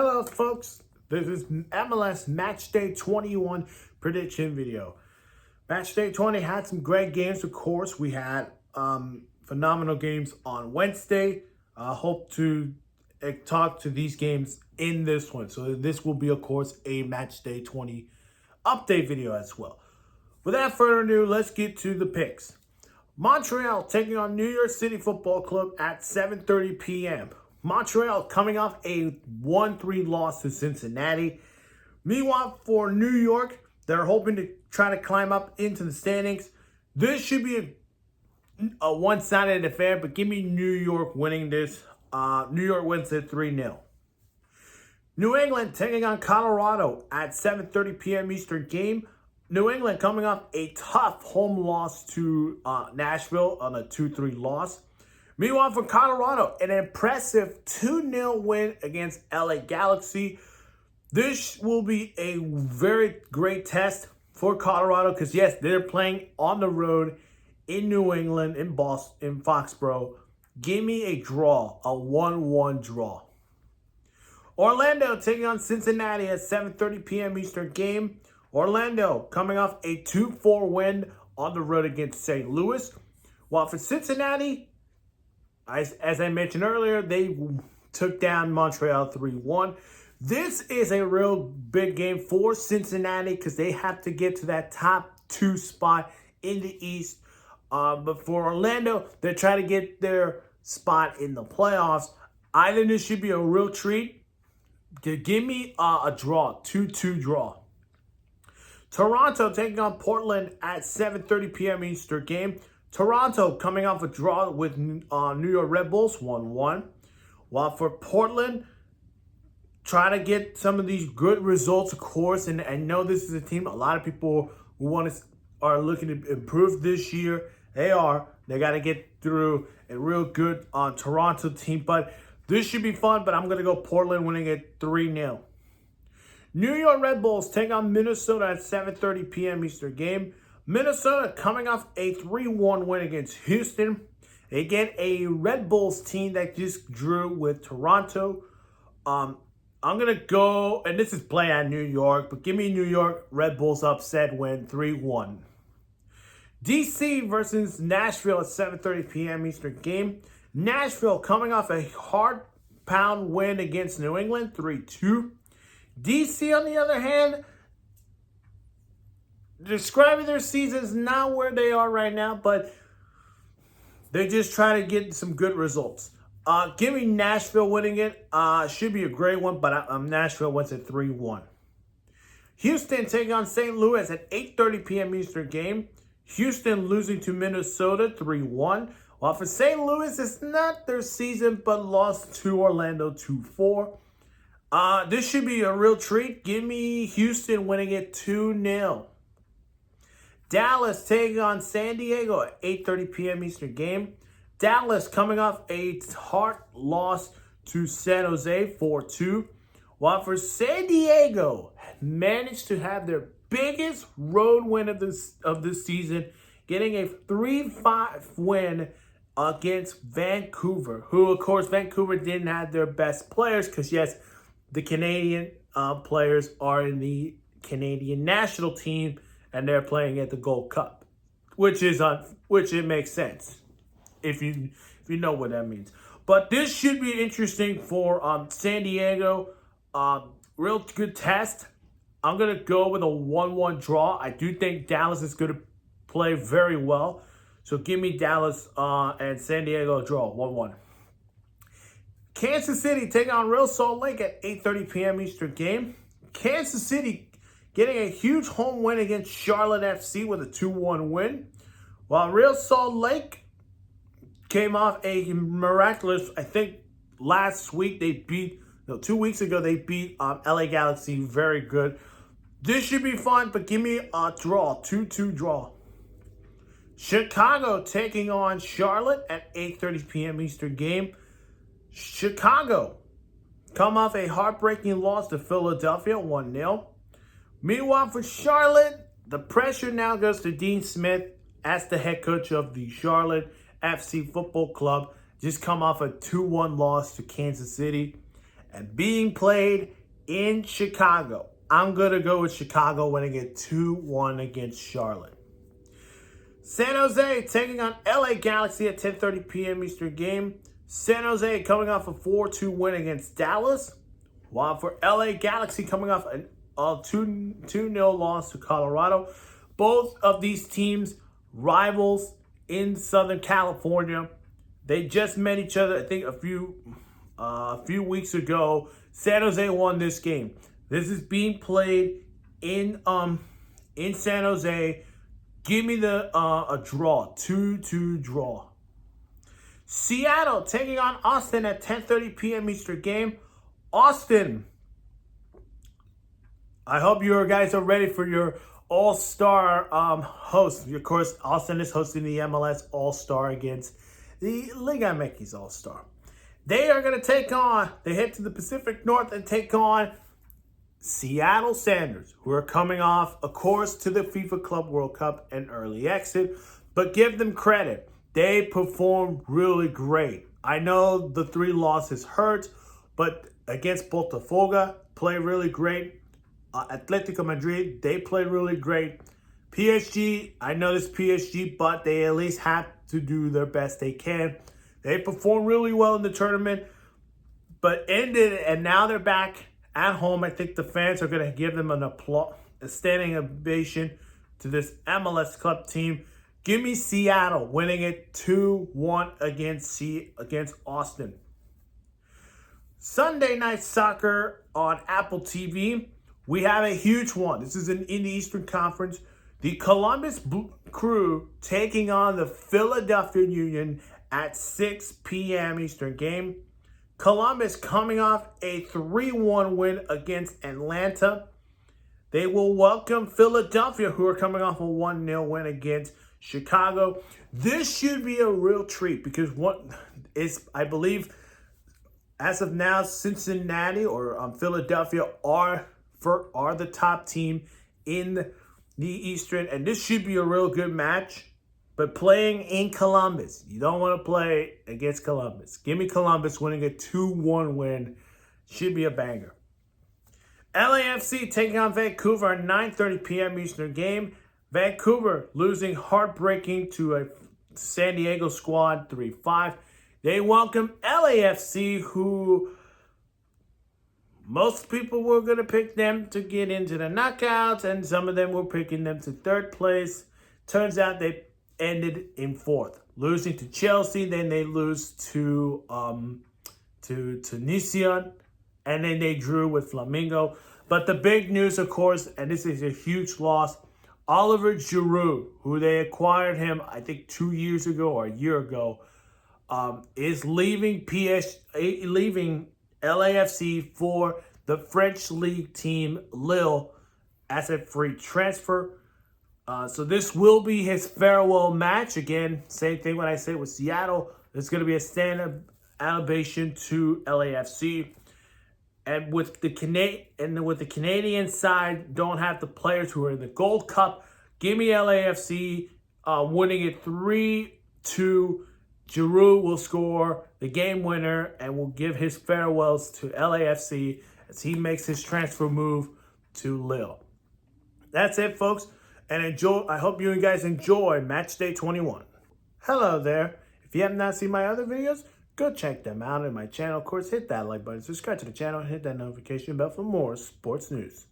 Hello folks, this is MLS Matchday 21 prediction video. Matchday 20 had some great games, of course. We had phenomenal games on Wednesday. I hope to talk to these games in this one. So this will be, of course, a Matchday 20 update video as well. Without further ado, let's get to the picks. Montreal taking on New York City Football Club at 7:30 p.m. Montreal coming off a 1-3 loss to Cincinnati. Meanwhile, for New York, they're hoping to try to climb up into the standings. This should be a one-sided affair, but give me New York winning this. New York wins it 3-0. New England taking on Colorado at 7:30 p.m. Eastern game. New England coming off a tough home loss to Nashville on a 2-3 loss. Meanwhile, for Colorado, an impressive 2-0 win against LA Galaxy. This will be a very great test for Colorado because, yes, they're playing on the road in New England, in Boston, in Foxborough. Give me a draw, a 1-1 draw. Orlando taking on Cincinnati at 7:30 p.m. Eastern game. Orlando coming off a 2-4 win on the road against St. Louis. While for Cincinnati, as I mentioned earlier, they took down Montreal 3-1. This is a real big game for Cincinnati because they have to get to that top 2 spot in the East. But for Orlando, they're trying to get their spot in the playoffs. I think this should be a real treat. Give me a draw, 2-2 draw. Toronto taking on Portland at 7:30 p.m. Eastern game. Toronto coming off a draw with New York Red Bulls, 1-1. While for Portland, trying to get some of these good results, of course. And I know this is a team a lot of people who are looking to improve this year. They got to get through a real good Toronto team. But this should be fun. But I'm going to go Portland winning it 3-0. New York Red Bulls take on Minnesota at 7:30 p.m. Eastern game. Minnesota coming off a 3-1 win against Houston. They get a Red Bulls team that just drew with Toronto. I'm going to go, and this is play at New York, but give me New York Red Bulls upset win 3-1. DC versus Nashville at 7:30 p.m. Eastern game. Nashville coming off a hard pound win against New England 3-2. DC, on the other hand, describing their season is not where they are right now, but they just try to get some good results. Give me Nashville winning it. Should be a great one, but Nashville wins it 3-1. Houston taking on St. Louis at 8:30 p.m. Eastern game. Houston losing to Minnesota 3-1. While for St. Louis, it's not their season, but lost to Orlando 2-4. This should be a real treat. Give me Houston winning it 2-0. Dallas taking on San Diego at 8:30 p.m. Eastern game. Dallas coming off a hard loss to San Jose 4-2. While for San Diego, managed to have their biggest road win of this season, getting a 3-5 win against Vancouver, who, of course, Vancouver didn't have their best players because, yes, the Canadian players are in the Canadian national team, and they're playing at the Gold Cup, which it makes sense if you know what that means. But this should be interesting for San Diego. Real good test. I'm gonna go with a 1-1 draw. I do think Dallas is gonna play very well, so give me Dallas and San Diego draw 1-1. Kansas City taking on Real Salt Lake at 8:30 p.m. Eastern game. Kansas City getting a huge home win against Charlotte FC with a 2-1 win. While Real Salt Lake came off a miraculous, I think last week they beat, 2 weeks ago they beat LA Galaxy very good. This should be fun, but give me a draw, 2-2 draw. Chicago taking on Charlotte at 8:30 p.m. Eastern game. Chicago come off a heartbreaking loss to Philadelphia, 1-0. Meanwhile, for Charlotte, the pressure now goes to Dean Smith as the head coach of the Charlotte FC Football Club. Just come off a 2-1 loss to Kansas City. and being played in Chicago. I'm going to go with Chicago winning it 2-1 against Charlotte. San Jose taking on LA Galaxy at 10:30 p.m. Eastern game. San Jose coming off a 4-2 win against Dallas, while for LA Galaxy coming off a 2-0 loss to Colorado. Both of these teams rivals in Southern California. They just met each other, I think, a few weeks ago. San Jose won this game. This is being played in San Jose. Give me a draw, 2-2 draw. Seattle taking on Austin at 10:30 p.m. Eastern game. Austin, I hope you guys are ready for your All-Star host. Of course, Austin is hosting the MLS All-Star against the Liga MX All-Star. They are going to they head to the Pacific North and take on Seattle Sounders, who are coming off, of course, to the FIFA Club World Cup and early exit. But give them credit. They performed really great. I know the 3 losses hurt, but against Botafogo, played really great. Atletico Madrid, they played really great. PSG, I know this PSG, but they at least have to do their best they can. They performed really well in the tournament, but ended, and now they're back at home. I think the fans are going to give them a standing ovation to this MLS Club team. Give me Seattle winning it 2-1 against Austin. Sunday Night Soccer on Apple TV. We have a huge one. This is in the Eastern Conference. The Columbus Crew taking on the Philadelphia Union at 6 p.m. Eastern game. Columbus coming off a 3-1 win against Atlanta. They will welcome Philadelphia, who are coming off a 1-0 win against Chicago. This should be a real treat because I believe, as of now, Cincinnati or Philadelphia are the top team in the Eastern, and this should be a real good match. But playing in Columbus, you don't want to play against Columbus. Give me Columbus winning a 2-1 win. Should be a banger. LAFC taking on Vancouver at 9:30 p.m. Eastern game. Vancouver losing heartbreaking to a San Diego squad 3-5. They welcome LAFC, who most people were going to pick them to get into the knockouts, and some of them were picking them to 3rd place. Turns out they ended in 4th, losing to Chelsea. Then they lose to Tunisia, and then they drew with Flamengo. But the big news, of course, and this is a huge loss, Oliver Giroud, who they acquired him, I think 2 years ago or a year ago, is leaving LAFC for the French league team Lille as a free transfer. So this will be his farewell match. Again, same thing when I say with Seattle. There's going to be a stand-up ovation to LAFC. And with the Canadian side, don't have the players who are in the Gold Cup. Give me LAFC winning it 3-2. Giroud will score the game winner and will give his farewells to LAFC as he makes his transfer move to Lille. That's it, folks. And I hope you guys enjoy Matchday 21. Hello there. If you have not seen my other videos, go check them out on my channel. Of course, hit that like button, subscribe to the channel, and hit that notification bell for more sports news.